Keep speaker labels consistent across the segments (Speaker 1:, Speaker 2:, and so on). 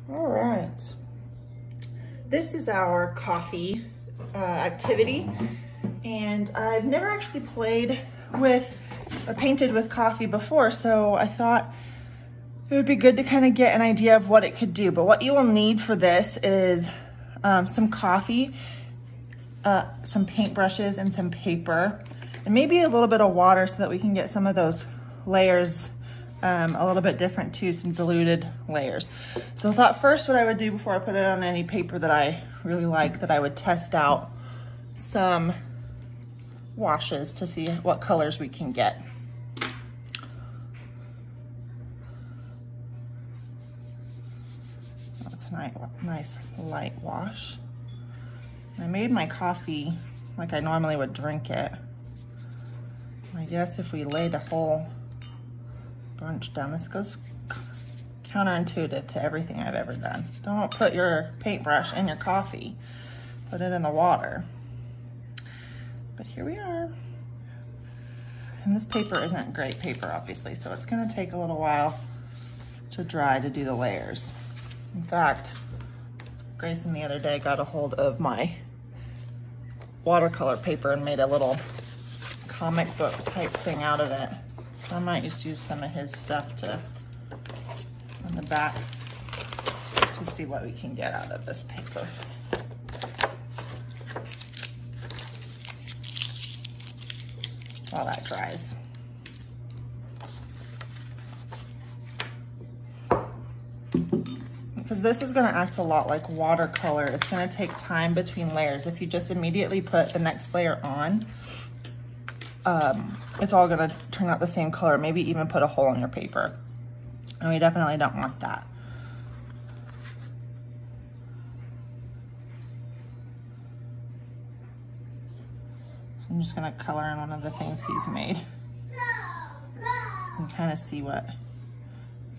Speaker 1: All right. This is our coffee activity, and I've never actually played with or painted with coffee before, so I thought it would be good to kind of get an idea of what it could do. But what you will need for this is some coffee, some paintbrushes, and some paper, and maybe a little bit of water so that we can get some of those layers a little bit different too, some diluted layers. So I thought first what I would do before I put it on any paper that I really like, that I would test out some washes to see what colors we can get. That's a nice light wash. I made my coffee like I normally would drink it. I guess if we laid a whole bunch down, this goes counterintuitive to everything I've ever done. Don't put your paintbrush in your coffee, put it in the water. But here we are. And this paper isn't great paper, obviously, so it's gonna take a little while to dry to do the layers. In fact, Grayson the other day got a hold of my watercolor paper and made a little comic book type thing out of it. So I might just use some of his stuff on the back to see what we can get out of this paper. While that dries. Because this is gonna act a lot like watercolor. It's gonna take time between layers. If you just immediately put the next layer on, it's all gonna turn out the same color, maybe even put a hole in your paper. And we definitely don't want that. So I'm just gonna color in one of the things he's made and kind of see what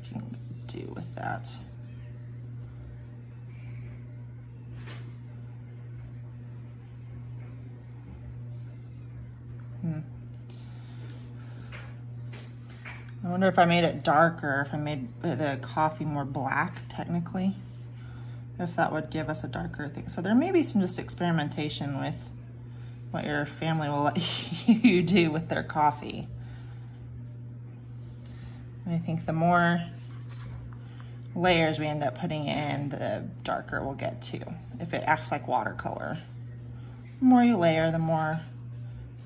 Speaker 1: we can do with that. I wonder if I made it darker, if I made the coffee more black, technically, if that would give us a darker thing. So there may be some just experimentation with what your family will let you do with their coffee. And I think the more layers we end up putting in, the darker we'll get too, if it acts like watercolor. The more you layer, the more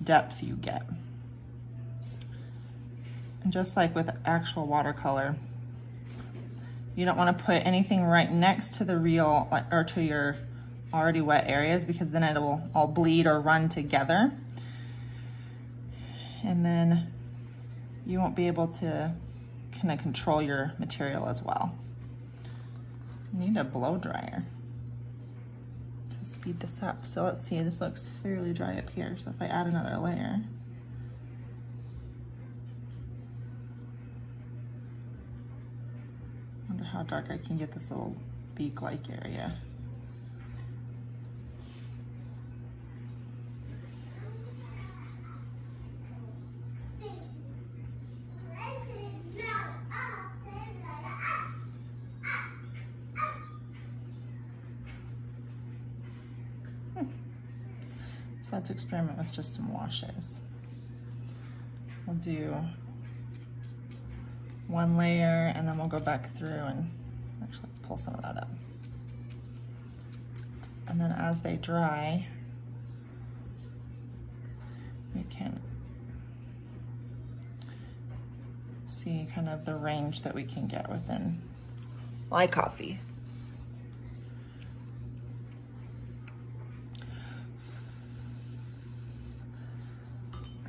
Speaker 1: depth you get. And just like with actual watercolor, you don't want to put anything right next to the real or to your already wet areas, because then it will all bleed or run together. And then you won't be able to kind of control your material as well. You need a blow dryer to speed this up. So let's see, this looks fairly dry up here. So if I add another layer, wonder how dark I can get this little beak-like area. So let's experiment with just some washes. We'll do one layer and then we'll go back through and actually let's pull some of that up. And then as they dry, we can see kind of the range that we can get within my coffee.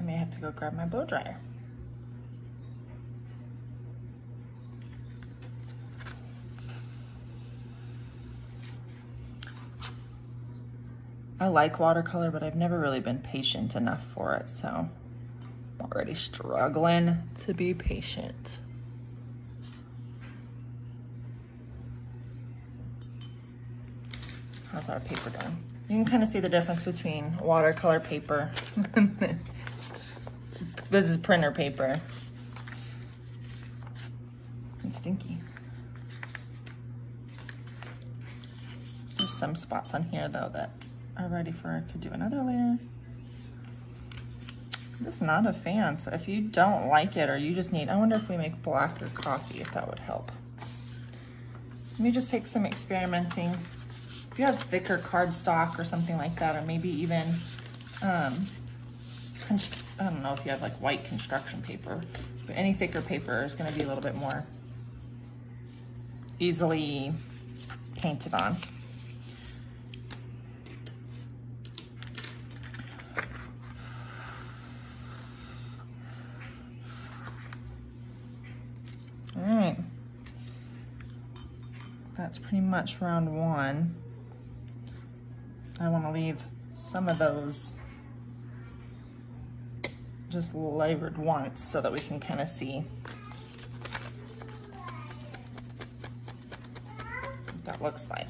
Speaker 1: I may have to go grab my blow dryer. I like watercolor, but I've never really been patient enough for it, so I'm already struggling to be patient. How's our paper done? You can kind of see the difference between watercolor paper. This is printer paper. It's stinky. some spots on here though that are ready for, I could do another layer. I'm just not a fan, so if you don't like it or you just need, I wonder if we make blacker coffee, if that would help. Let me just take some experimenting. If you have thicker cardstock or something like that, or maybe even, I don't know if you have like white construction paper, but any thicker paper is gonna be a little bit more easily painted on. All right, that's pretty much round one. I want to leave some of those just layered once so that we can kind of see what that looks like.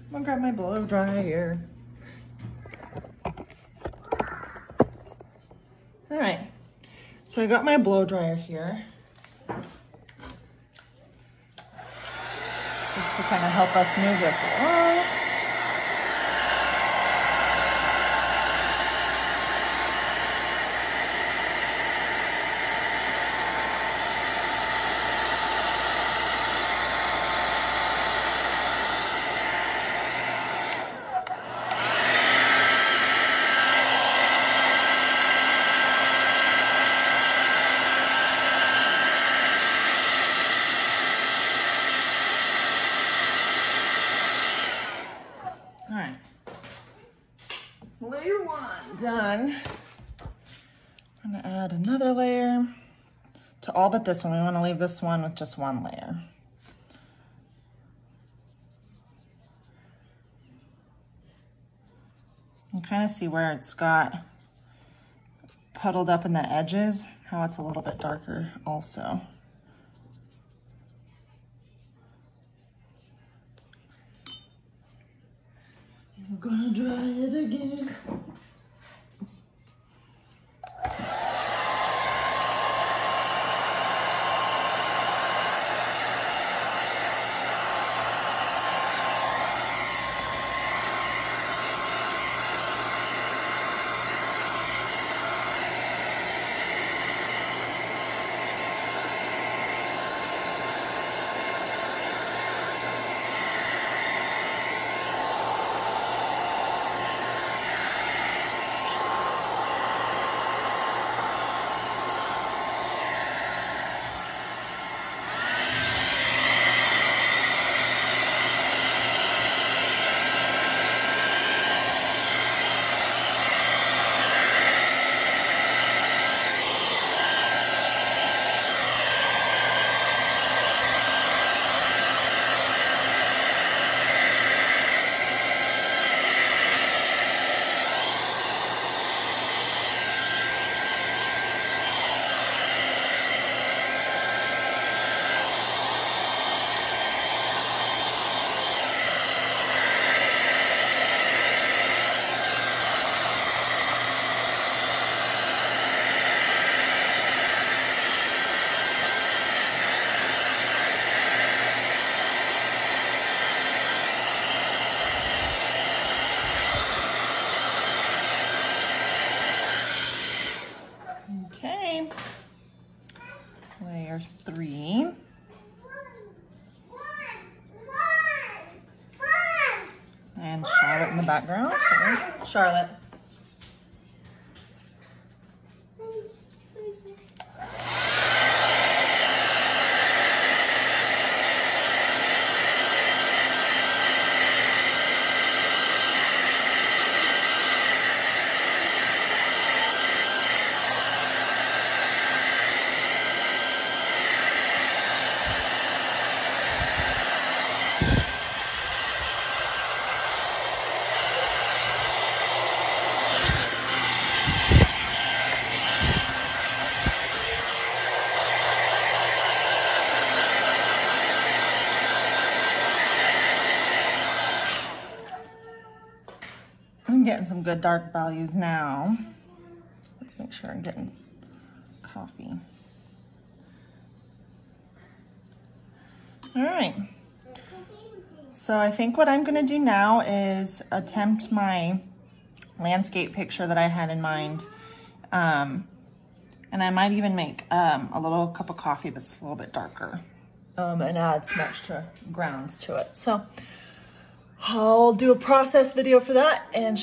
Speaker 1: I'm gonna grab my blow dryer. All right, so I got my blow dryer here. Just to kind of help us move this along. Layer one done. I'm gonna add another layer to all but this one. We wanna leave this one with just one layer. You can kind of see where it's got puddled up in the edges, how it's a little bit darker also. I'm gonna dry it again. Layer three. And Charlotte in the background. Sorry. Charlotte. getting some good dark values now. Let's make sure I'm getting coffee. All right. So I think what I'm gonna do now is attempt my landscape picture that I had in mind. And I might even make a little cup of coffee that's a little bit darker and add some extra grounds to it. So I'll do a process video for that and